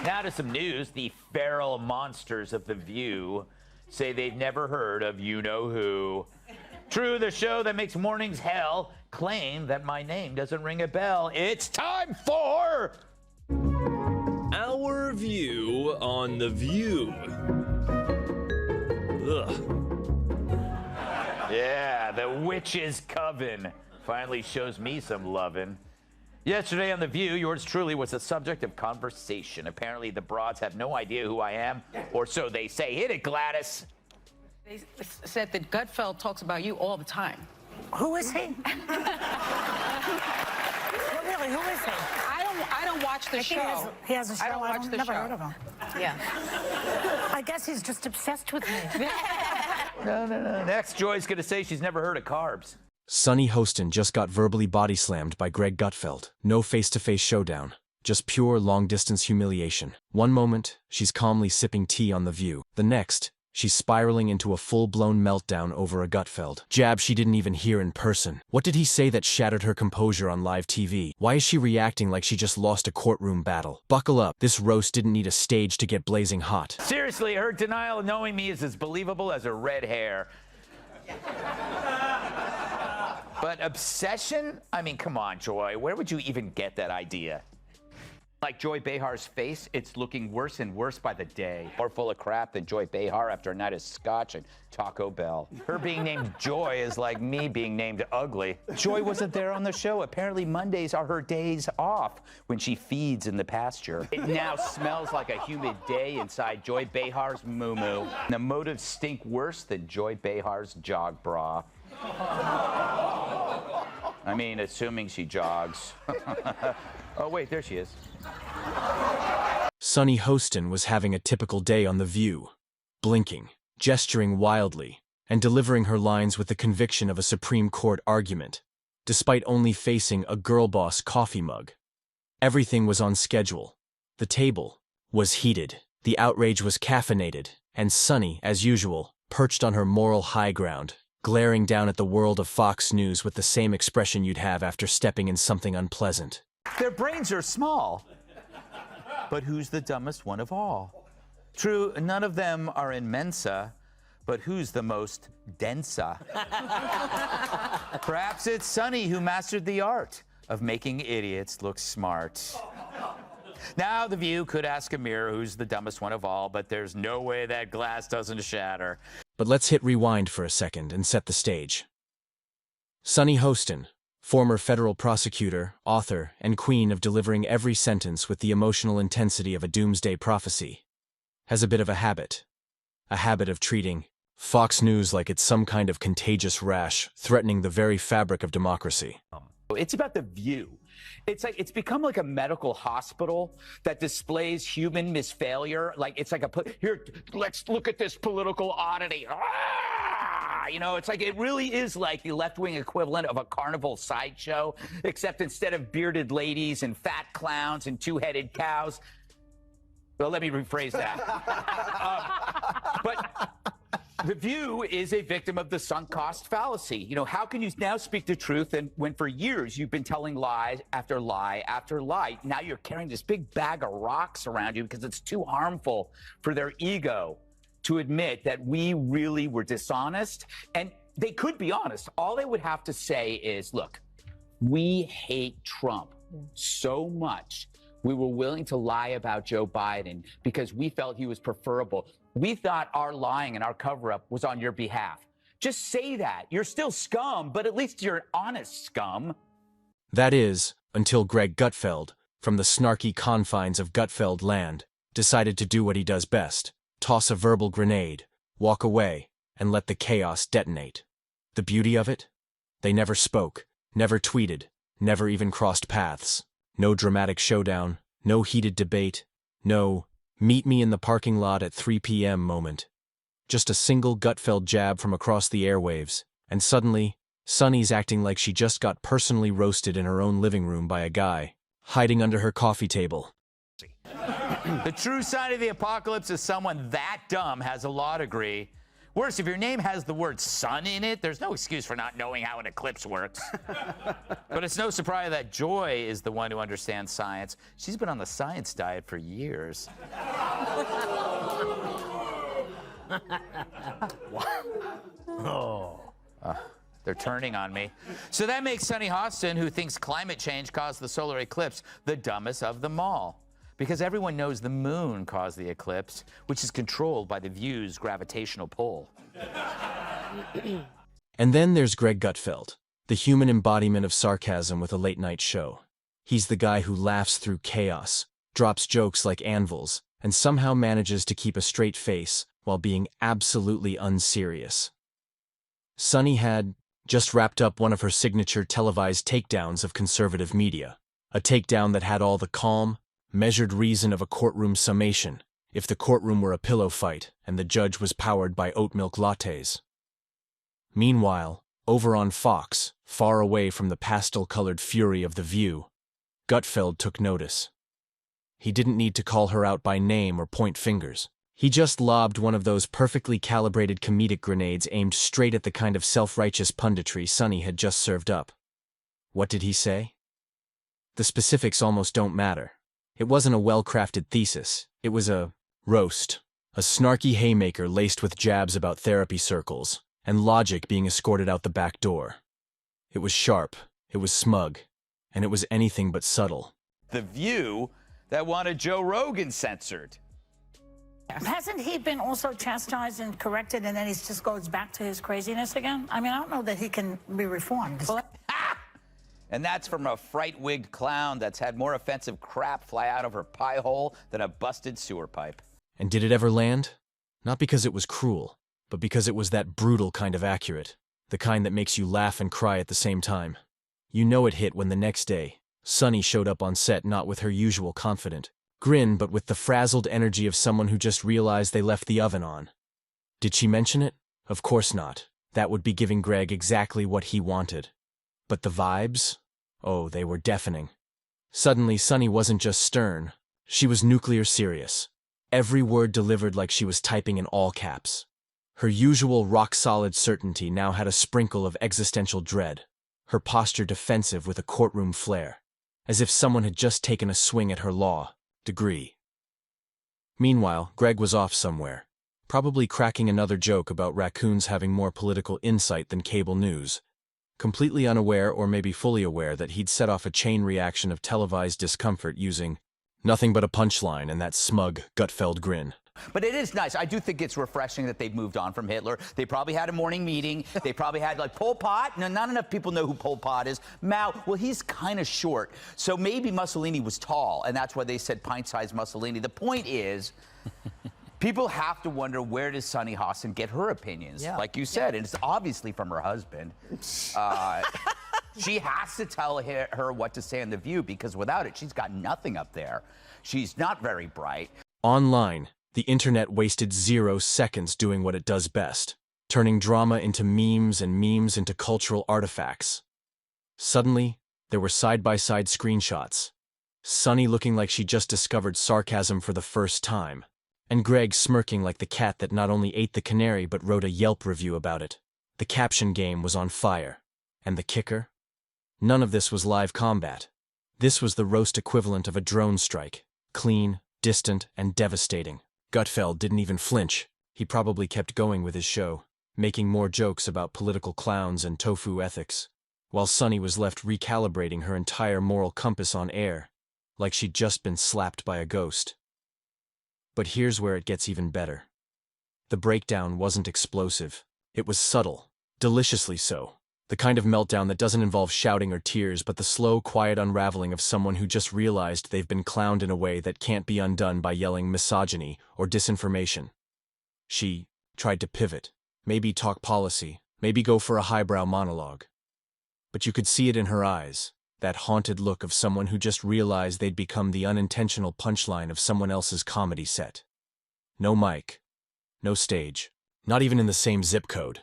Now to some news. The feral monsters of The View say they've never heard of you-know-who. True, the show that makes mornings hell claim that my name doesn't ring a bell. It's time for... Our view on The View. Ugh. Yeah, the witch's coven finally shows me some lovin'. Yesterday on The View, yours truly was the subject of conversation. Apparently, the broads have no idea who I am, or so they say. Hit it, Gladys. They said that Gutfeld talks about you all the time. Who is he? Well, really, who is he? I don't watch the show. He has a show. I don't watch the never show. heard of him. Yeah. I guess he's just obsessed with me. No. Next, Joy's going to say she's never heard of carbs. Sunny Hostin just got verbally body slammed by Greg Gutfeld. No face-to-face showdown. Just pure long-distance humiliation. One moment, she's calmly sipping tea on The View. The next, she's spiraling into a full-blown meltdown over a Gutfeld jab she didn't even hear in person. What did he say that shattered her composure on live TV? Why is she reacting like she just lost a courtroom battle? Buckle up. This roast didn't need a stage to get blazing hot. Seriously, her denial of knowing me is as believable as her red hair. But obsession? I mean, come on, Joy. Where would you even get that idea? Like Joy Behar's face, it's looking worse and worse by the day. More full of crap than Joy Behar after a night of scotch and Taco Bell. Her being named Joy is like me being named ugly. Joy wasn't there on the show. Apparently Mondays are her days off when she feeds in the pasture. It now smells like a humid day inside Joy Behar's moo-moo. The motives stink worse than Joy Behar's jog bra. I mean, assuming she jogs. Oh, wait, there she is. Sunny Hostin was having a typical day on The View. Blinking, gesturing wildly, and delivering her lines with the conviction of a Supreme Court argument, despite only facing a girl boss coffee mug. Everything was on schedule. The table was heated. The outrage was caffeinated, and Sunny, as usual, perched on her moral high ground, glaring down at the world of Fox News with the same expression you'd have after stepping in something unpleasant. Their brains are small. But who's the dumbest one of all? True, none of them are in Mensa, but who's the most densa? Perhaps it's Sunny who mastered the art of making idiots look smart. Now, The View could ask a mirror who's the dumbest one of all, but there's no way that glass doesn't shatter. But let's hit rewind for a second and set the stage. Sunny Hostin, former federal prosecutor, author, and queen of delivering every sentence with the emotional intensity of a doomsday prophecy, has a bit of a habit of treating Fox News like it's some kind of contagious rash threatening the very fabric of democracy. It's about The View. It's become like a medical hospital that displays human misfailure. Like it's like here, let's look at this political oddity. You know, it's like it really is like the left-wing equivalent of a carnival sideshow, except instead of bearded ladies and fat clowns and two-headed cows. Well, let me rephrase that. But The View is a victim of the sunk cost fallacy. You know, how can you now speak the truth when for years you've been telling lie after lie after lie? Now you're carrying this big bag of rocks around you because it's too harmful for their ego to admit that we really were dishonest. And they could be honest. All they would have to say is, look, we hate Trump so much. We were willing to lie about Joe Biden because we felt he was preferable. We thought our lying and our cover-up was on your behalf. Just say that. You're still scum, but at least you're an honest scum. That is, until Greg Gutfeld, from the snarky confines of Gutfeld land, decided to do what he does best: toss a verbal grenade, walk away, and let the chaos detonate. The beauty of it? They never spoke, never tweeted, never even crossed paths. No dramatic showdown, no heated debate, no meet me in the parking lot at 3 p.m. moment. Just a single Gutfeld jab from across the airwaves, and suddenly, Sunny's acting like she just got personally roasted in her own living room by a guy, hiding under her coffee table. The true sign of the apocalypse is someone that dumb has a law degree Worse, if your name has the word sun in it, there's no excuse for not knowing how an eclipse works. But it's no surprise that Joy is the one who understands science. She's been on the science diet for years. They're turning on me. So that makes Sunny Hostin, who thinks climate change caused the solar eclipse, the dumbest of them all. Because everyone knows the moon caused the eclipse, which is controlled by The View's gravitational pull. And then there's Greg Gutfeld, the human embodiment of sarcasm with a late-night show. He's the guy who laughs through chaos, drops jokes like anvils, and somehow manages to keep a straight face while being absolutely unserious. Sunny had just wrapped up one of her signature televised takedowns of conservative media, a takedown that had all the calm, measured reason of a courtroom summation, if the courtroom were a pillow fight and the judge was powered by oat milk lattes. Meanwhile, over on Fox, far away from the pastel-colored fury of The View, Gutfeld took notice. He didn't need to call her out by name or point fingers. He just lobbed one of those perfectly calibrated comedic grenades aimed straight at the kind of self-righteous punditry Sunny had just served up. What did he say? The specifics almost don't matter. It wasn't a well-crafted thesis. It was a roast, a snarky haymaker laced with jabs about therapy circles, and logic being escorted out the back door. It was sharp, it was smug, and it was anything but subtle. The View that wanted Joe Rogan censored. Hasn't he been also chastised and corrected, and then he just goes back to his craziness again? I mean, I don't know that he can be reformed. And that's from a fright-wigged clown that's had more offensive crap fly out of her pie hole than a busted sewer pipe. And did it ever land? Not because it was cruel, but because it was that brutal kind of accurate, the kind that makes you laugh and cry at the same time. You know it hit when the next day, Sunny showed up on set not with her usual confident grin, but with the frazzled energy of someone who just realized they left the oven on. Did she mention it? Of course not. That would be giving Greg exactly what he wanted. But the vibes? Oh, they were deafening. Suddenly, Sunny wasn't just stern. She was nuclear serious. Every word delivered like she was typing in all caps. Her usual rock-solid certainty now had a sprinkle of existential dread, her posture defensive with a courtroom flair, as if someone had just taken a swing at her law degree. Meanwhile, Greg was off somewhere, probably cracking another joke about raccoons having more political insight than cable news, completely unaware or maybe fully aware that he'd set off a chain reaction of televised discomfort using nothing but a punchline and that smug Gutfeld grin. But it is nice. I do think it's refreshing that they've moved on from Hitler. They probably had a morning meeting. They probably had, like, Pol Pot. No, not enough people know who Pol Pot is. Mao, well, he's kind of short. So maybe Mussolini was tall, and that's why they said pint-sized Mussolini. The point is, people have to wonder, where does Sunny Hostin get her opinions? Yeah. Like you said, and it's obviously from her husband. She has to tell her what to say on The View, because without it, she's got nothing up there. She's not very bright. Online, the internet wasted 0 seconds doing what it does best, turning drama into memes and memes into cultural artifacts. Suddenly, there were side-by-side screenshots. Sunny looking like she just discovered sarcasm for the first time, and Greg smirking like the cat that not only ate the canary but wrote a Yelp review about it. The caption game was on fire. And the kicker? None of this was live combat. This was the roast equivalent of a drone strike. Clean, distant, and devastating. Gutfeld didn't even flinch. He probably kept going with his show, making more jokes about political clowns and tofu ethics, while Sunny was left recalibrating her entire moral compass on air, like she'd just been slapped by a ghost. But here's where it gets even better. The breakdown wasn't explosive. It was subtle, deliciously so. The kind of meltdown that doesn't involve shouting or tears, but the slow, quiet unraveling of someone who just realized they've been clowned in a way that can't be undone by yelling misogyny or disinformation. She tried to pivot, maybe talk policy, maybe go for a highbrow monologue. But you could see it in her eyes, that haunted look of someone who just realized they'd become the unintentional punchline of someone else's comedy set. No mic, no stage, not even in the same zip code.